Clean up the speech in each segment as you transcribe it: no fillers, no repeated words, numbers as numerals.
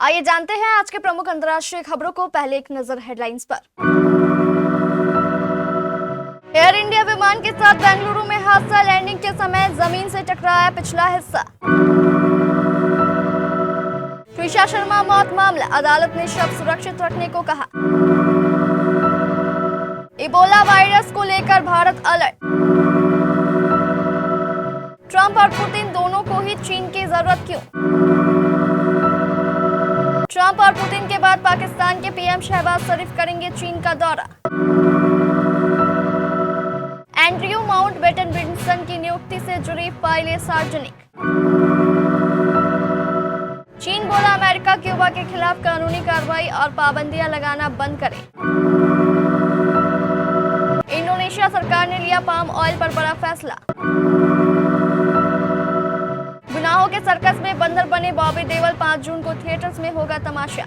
आइए जानते हैं आज के प्रमुख अंतर्राष्ट्रीय खबरों को। पहले एक नजर हेडलाइंस पर। एयर इंडिया विमान के साथ बेंगलुरु में हादसा, लैंडिंग के समय जमीन से टकराया पिछला हिस्सा। ट्विशा शर्मा मौत मामला, अदालत ने शव सुरक्षित रखने को कहा। इबोला वायरस को लेकर भारत अलर्ट। ट्रंप और पुतिन दोनों को ही चीन की जरूरत क्यों? ट्रंप और पुतिन के बाद पाकिस्तान के पीएम शहबाज शरीफ करेंगे चीन का दौरा। एंड्रयू माउंटबेटन विल्सन की नियुक्ति से जुड़ी फाइलें सार्वजनिक। चीन बोला अमेरिका क्यूबा के खिलाफ कानूनी कार्रवाई और पाबंदियां लगाना बंद करे। इंडोनेशिया सरकार ने लिया पाम ऑयल पर बड़ा फैसला। गुनाहों के सर्कस में बंदर बने बॉबी देओल, 5 जून को थिएटर्स में होगा तमाशा।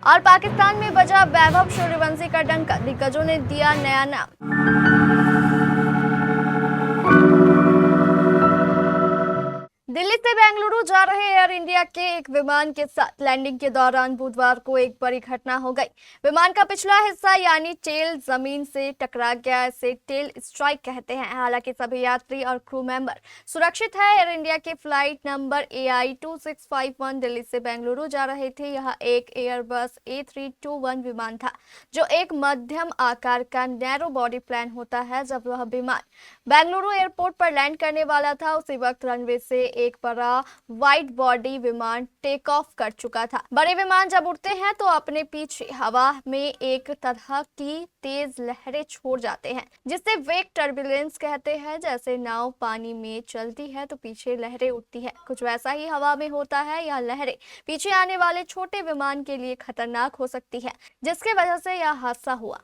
और पाकिस्तान में बजा वैभव सूर्यवंशी का डंका, दिग्गजों ने दिया नया नाम। दिल्ली से बेंगलुरु जा रहे एयर इंडिया के एक विमान के साथ लैंडिंग के दौरान बुधवार को एक बड़ी घटना हो गई। विमान का पिछला हिस्सा यानी टेल जमीन से टकरा गया। इसे टेल स्ट्राइक कहते हैं। हालांकि सभी यात्री और क्रू मेंबर सुरक्षित है। एयर इंडिया के फ्लाइट नंबर AI 2651 दिल्ली से बेंगलुरु जा रहे थे। यह एक एयरबस A321 विमान था, जो एक मध्यम आकार का नैरो बॉडी प्लेन होता है। जब वह विमान बेंगलुरु एयरपोर्ट पर लैंड करने वाला था, उसी वक्त रनवे से एक बड़ा वाइड बॉडी विमान टेक ऑफ कर चुका था। बड़े विमान जब उड़ते हैं तो अपने पीछे हवा में एक तरह की तेज लहरें छोड़ जाते हैं, जिसे वेग टर्बुलेंस कहते हैं। जैसे नाव पानी में चलती है तो पीछे लहरें उठती है, कुछ वैसा ही हवा में होता है। यह लहरें पीछे आने वाले छोटे विमान के लिए खतरनाक हो सकती है, जिसकी वजह से यह हादसा हुआ।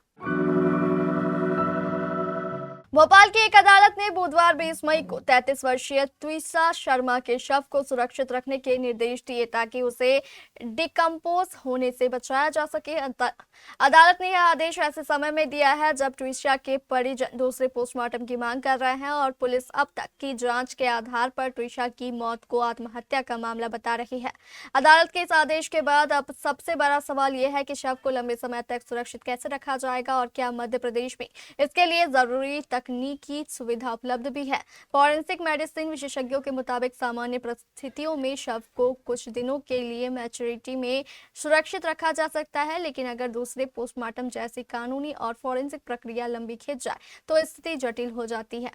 भोपाल की एक अदालत ने बुधवार 20 मई को 33 वर्षीय ट्विशा शर्मा के शव को सुरक्षित रखने के निर्देश दिए ताकि उसे डिकम्पोज होने से बचाया जा सके। अदालत ने यह आदेश ऐसे समय में दिया है जब ट्विशा के परिजन दूसरे पोस्टमार्टम की मांग कर रहे हैं और पुलिस अब तक की जांच के आधार पर ट्विशा की मौत को आत्महत्या का मामला बता रही है। अदालत के इस आदेश के बाद अब सबसे बड़ा सवाल यह है कि शव को लंबे समय तक सुरक्षित कैसे रखा जाएगा और क्या मध्य प्रदेश में इसके लिए जरूरी तकनीकी सुविधा उपलब्ध भी है। फॉरेंसिक मेडिसिन विशेषज्ञों के मुताबिक सामान्य परिस्थितियों में शव को कुछ दिनों के लिए मैच्योरिटी में सुरक्षित रखा जा सकता है, लेकिन अगर दूसरे पोस्टमार्टम जैसी कानूनी और फॉरेंसिक प्रक्रिया लंबी खिंच जाए तो स्थिति जटिल हो जाती है।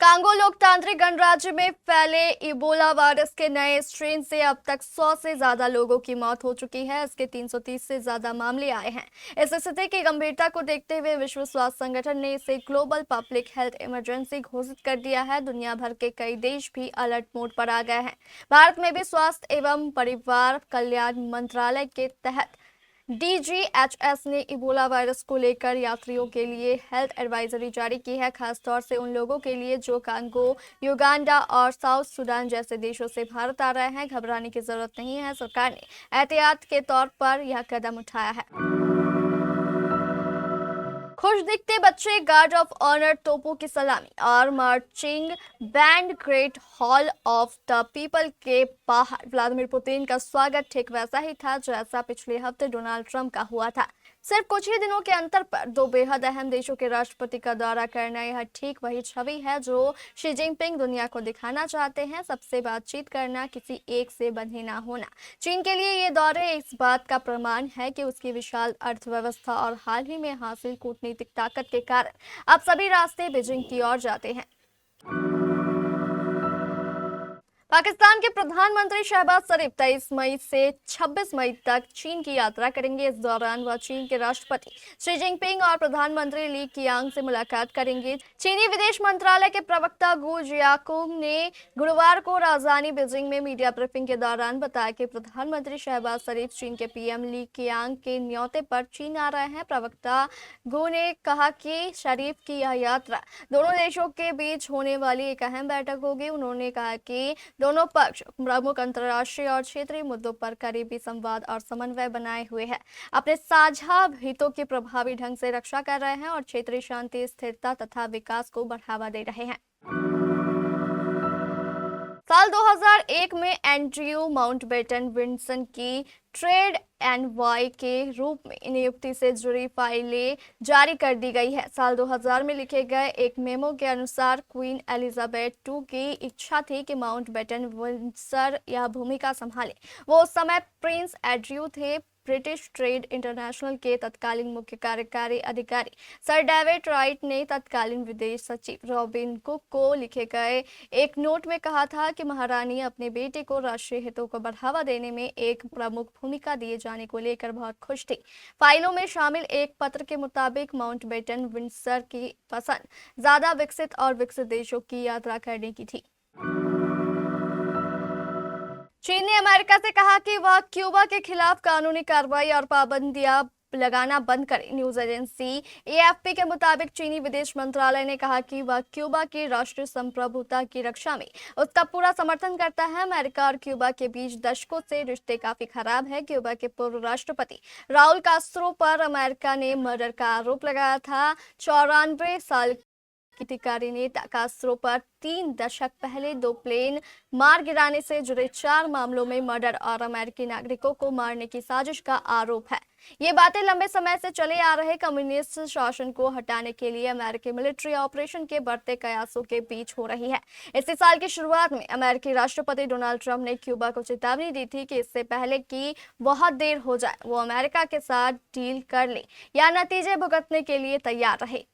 कांगो लोकतांत्रिक गणराज्य में फैले इबोला वायरस के नए स्ट्रेन से अब तक 100 से ज्यादा लोगों की मौत हो चुकी है। इसके 330 से ज्यादा मामले आए हैं। इस स्थिति की गंभीरता को देखते हुए विश्व स्वास्थ्य संगठन ने इसे ग्लोबल पब्लिक हेल्थ इमरजेंसी घोषित कर दिया है। दुनिया भर के कई देश भी अलर्ट मोड पर आ गए हैं। भारत में भी स्वास्थ्य एवं परिवार कल्याण मंत्रालय के तहत DGHS ने इबोला वायरस को लेकर यात्रियों के लिए हेल्थ एडवाइजरी जारी की है, खासतौर से उन लोगों के लिए जो कांगो, युगांडा और साउथ सूडान जैसे देशों से भारत आ रहे हैं। घबराने की जरूरत नहीं है। सरकार ने एहतियात के तौर पर यह कदम उठाया है। खुश दिखते बच्चे, गार्ड ऑफ ऑनर तोपों की सलामी और marching band great hall of the people के बाहर व्लादिमीर पुतिन का स्वागत ठीक वैसा ही था जैसा पिछले हफ्ते डोनाल्ड ट्रंप का हुआ था। सिर्फ कुछ ही दिनों के अंतर पर दो बेहद अहम देशों के राष्ट्रपति का दौरा करना, यह ठीक वही छवि है जो शी जिनपिंग दुनिया को दिखाना चाहते हैं। सबसे बातचीत करना, किसी एक से बंधे ना होना। चीन के लिए ये दौरे इस बात का प्रमाण है कि उसकी विशाल अर्थव्यवस्था और हाल ही में हासिल कूटनीतिक ताकत के कारण अब सभी रास्ते बीजिंग की ओर जाते हैं। पाकिस्तान के प्रधानमंत्री शहबाज शरीफ 23 मई से 26 मई तक चीन की यात्रा करेंगे। इस दौरान वह चीन के राष्ट्रपति शी जिनपिंग और प्रधानमंत्री ली कियांग से मुलाकात करेंगे। चीनी विदेश मंत्रालय के प्रवक्ता गु जियाकुंग ने गुरुवार को राजधानी बीजिंग में मीडिया ब्रीफिंग के दौरान बताया कि प्रधानमंत्री शहबाज शरीफ चीन के पीएम ली कियांग के न्योते पर चीन आ रहे हैं। प्रवक्ता गु ने कहा कि शरीफ की यह यात्रा दोनों देशों के बीच होने वाली एक अहम बैठक होगी। उन्होंने कहा कि दोनों पक्ष प्रमुख अंतर्राष्ट्रीय और क्षेत्रीय मुद्दों पर करीबी संवाद और समन्वय बनाए हुए हैं, अपने साझा हितों की प्रभावी ढंग से रक्षा कर रहे हैं और क्षेत्रीय शांति, स्थिरता तथा विकास को बढ़ावा दे रहे हैं। साल 2001 में एंड्रयू माउंटबेटन विल्सन की ट्रेड एनवाई के रूप में नियुक्ति से जुड़ी फाइलें जारी कर दी गई है। साल 2000 में लिखे गए एक मेमो के अनुसार क्वीन एलिजाबेथ II की इच्छा थी कि माउंटबेटन विंडसर यह भूमिका संभाले। वो उस समय प्रिंस एंड्रयू थे। ब्रिटिश ट्रेड इंटरनेशनल के तत्कालीन मुख्य कार्यकारी अधिकारी सर डेविड राइट ने तत्कालीन विदेश सचिव रॉबिन कुक को लिखे गए एक नोट में कहा था कि महारानी अपने बेटे को राष्ट्रीय हितों को बढ़ावा देने में एक प्रमुख भूमिका दिए जाने को लेकर बहुत खुश थी। फाइलों में शामिल एक पत्र के मुताबिक माउंटबेटन विंडसर की पसंद ज्यादा विकसित और विकसित देशों की यात्रा करने की थी। चीन ने अमेरिका से कहा कि वह क्यूबा के खिलाफ कानूनी कार्रवाई और पाबंदियां लगाना बंद करे। न्यूज एजेंसी एएफपी के मुताबिक चीनी विदेश मंत्रालय ने कहा कि वह क्यूबा की राष्ट्रीय संप्रभुता की रक्षा में उसका पूरा समर्थन करता है। अमेरिका और क्यूबा के बीच दशकों से रिश्ते काफी खराब है। क्यूबा के पूर्व राष्ट्रपति राउल कास्त्रो पर अमेरिका ने मर्डर का आरोप लगाया था। 94 साल अधिकारी ने कास्त्रो पर 3 दशक पहले 2 प्लेन मार गिराने से जुड़े 4 मामलों में मर्डर और अमेरिकी नागरिकों को मारने की साजिश का आरोप है। ये बातें लंबे समय से चले आ रहे कम्युनिस्ट शासन को हटाने के लिए अमेरिकी मिलिट्री ऑपरेशन के बढ़ते कयासों के बीच हो रही है। इसी साल की शुरुआत में अमेरिकी राष्ट्रपति डोनाल्ड ट्रंप ने क्यूबा को चेतावनी दी थी कि इससे पहले कि बहुत देर हो जाए वो अमेरिका के साथ डील कर ले या नतीजे भुगतने के लिए तैयार रहे।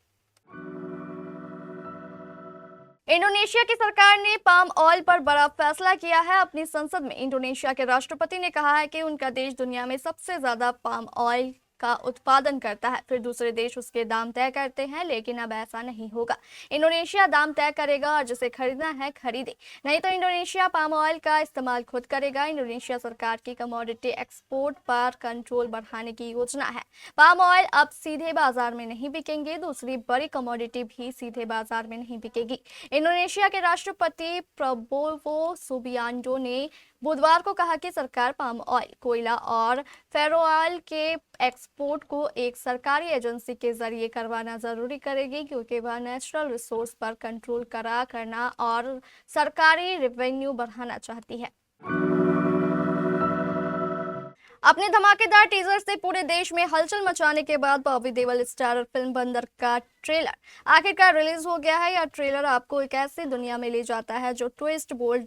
इंडोनेशिया की सरकार ने पाम ऑयल पर बड़ा फैसला किया है। अपनी संसद में इंडोनेशिया के राष्ट्रपति ने कहा है कि उनका देश दुनिया में सबसे ज्यादा पाम ऑयल का उत्पादन करता है, फिर दूसरे देश उसके दाम तय करते हैं, लेकिन अब ऐसा नहीं होगा। इंडोनेशिया दाम तय करेगा और जिसे खरीदना है खरीदे, नहीं तो इंडोनेशिया पाम ऑयल का इस्तेमाल खुद करेगा। इंडोनेशिया सरकार की कमोडिटी एक्सपोर्ट पर कंट्रोल बढ़ाने की योजना है। पाम ऑयल अब सीधे बाजार में नहीं बिकेंगे, दूसरी बड़ी कमोडिटी भी सीधे बाजार में नहीं बिकेगी। इंडोनेशिया के राष्ट्रपति प्रबोवो सुबियांटो ने बुधवार को कहा कि सरकार पाम ऑयल, कोयला और फेरो ऑयल के एक्सपोर्ट को एक सरकारी एजेंसी के जरिए करवाना जरूरी करेगी, क्योंकि वह नेचुरल रिसोर्स पर कंट्रोल करना और सरकारी रेवेन्यू बढ़ाना चाहती है। अपने धमाकेदार टीजर से पूरे देश में हलचल मचाने के बाद बॉबी देओल स्टारर फिल्म बंदर का ट्रेलर आखिरकार रिलीज हो गया है। यह ट्रेलर आपको एक ऐसी दुनिया में ले जाता है जो ट्विस्ट बोल्ड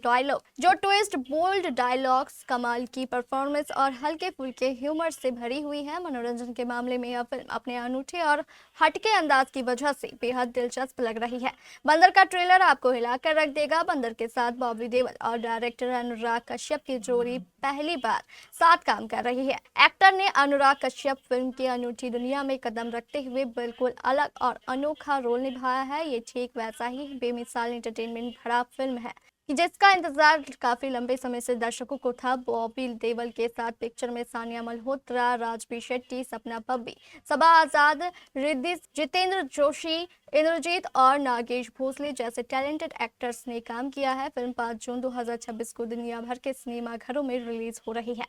डायलॉग्स, कमाल की परफॉर्मेंस और हल्के फुल्के ह्यूमर से भरी हुई है। मनोरंजन के मामले में यह फिल्म अपने अनूठे और हटके अंदाज की वजह से बेहद दिलचस्प लग रही है। बंदर का ट्रेलर आपको हिलाकर रख देगा। बंदर के साथ बॉबी देओल और डायरेक्टर अनुराग कश्यप की जोड़ी पहली बार साथ काम कर रही है। एक्टर ने अनुराग कश्यप फिल्म की अनूठी दुनिया में कदम रखते हुए बिल्कुल अलग और अनोखा रोल निभाया है। ये ठीक वैसा ही बेमिसाल एंटरटेनमेंट भरा फिल्म है कि जिसका इंतजार काफी लंबे समय से दर्शकों को था। बॉबी देओल के साथ पिक्चर में सानिया मल्होत्रा, राजबी शेट्टी, सपना पब्बी, सबा आजाद, रिद्धि, जितेंद्र जोशी, इंद्रजीत और नागेश भोसले जैसे टैलेंटेड एक्टर्स ने काम किया है। फिल्म 5 जून 2026 को दुनिया भर के सिनेमाघरों में रिलीज हो रही है।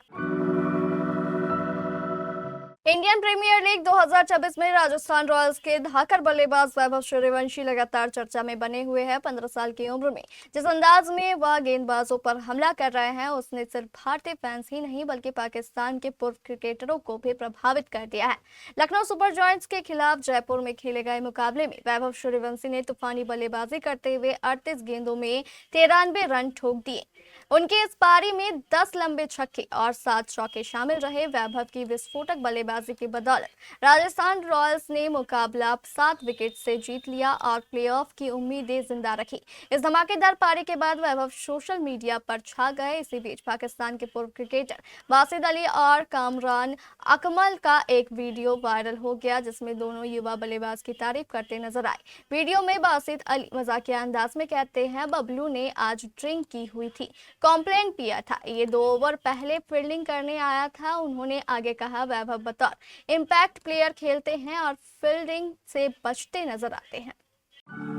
इंडियन प्रीमियर लीग 2026 में राजस्थान रॉयल्स के धाकड़ बल्लेबाज वैभव सूर्यवंशी लगातार चर्चा में बने हुए हैं। 15 साल की उम्र में जिस अंदाज में वह गेंदबाजों पर हमला कर रहे हैं, उसने सिर्फ भारतीय फैंस ही नहीं बल्कि पाकिस्तान के पूर्व क्रिकेटरों को भी प्रभावित कर दिया है। लखनऊ सुपर जायंट्स के खिलाफ जयपुर में खेले गए मुकाबले में वैभव सूर्यवंशी ने तूफानी बल्लेबाजी करते हुए 38 गेंदों में 93 रन ठोक दिए। उनके इस पारी में 10 लंबे छक्के और 7 चौके शामिल रहे। वैभव की विस्फोटक बल्लेबाजी की बदौलत राजस्थान रॉयल्स ने मुकाबला 7 विकेट से जीत लिया और प्लेऑफ की उम्मीदें जिंदा रखी। इस धमाकेदार पारी के बाद वैभव सोशल मीडिया पर छा गए। इसी बीच पाकिस्तान के पूर्व क्रिकेटर बासित अली और कामरान अकमल का एक वीडियो वायरल हो गया, जिसमें दोनों युवा बल्लेबाज की तारीफ करते नजर आए। वीडियो में बासित अली मजाकिया अंदाज में कहते हैं, बबलू ने आज ड्रिंक की हुई थी, कॉम्प्लेन पिया था, ये 2 ओवर पहले फील्डिंग करने आया था। उन्होंने आगे कहा, वैभव बतौर इम्पैक्ट प्लेयर खेलते हैं और फील्डिंग से बचते नजर आते हैं।